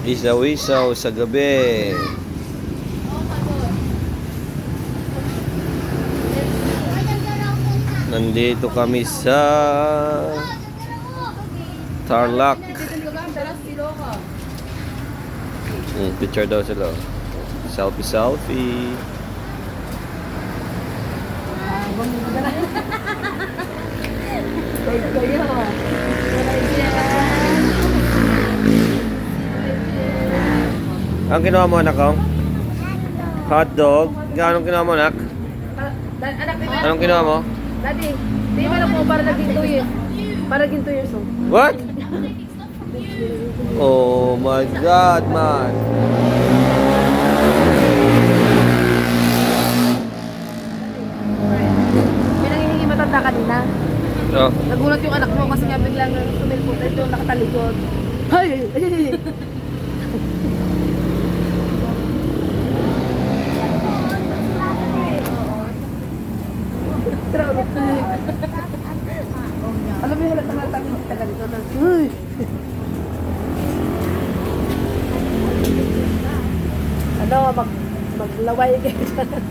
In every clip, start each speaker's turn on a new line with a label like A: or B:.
A: Isaw-isaw sa gabi. Nandito kami sa Tarlac. Picture daw sila. Selfie. Ang ginawa mo, anak ko? Hot dog? Anong ginawa mo, anak? Anong ginawa mo?
B: Daddy, di ba na po para naging 2 years? Para naging 2 years old.
A: What? Oh my God, man.
B: May nangihingi matanda kanina.
A: Oh.
B: Nagulat yung anak mo kasi nga biglang sumilpot. Ito nakatalikod. Hay! Alam mo yung halatang magtagal ito na. Uy! Ano, maglaway kayo dyan.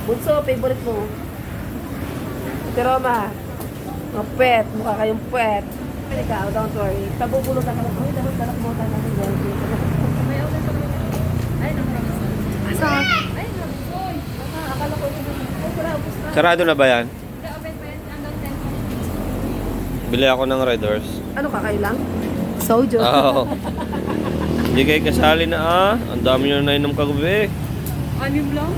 B: Bunso, favorite mo. Pero ma, mga pet, mukha kayong pet. Pero ikaw, don't worry. Tabubulot ang kalak mo. Dapat kalak mo tayo natin dyan. Asan? Akala ko ito.
A: Sarado na ba yan? Bili ako ng Red Horse.
B: Ano ka kayo lang? Sojo.
A: Oo. Hindi kayo kasali na Ang dami nyo na inom kagabi.
B: Anim lang?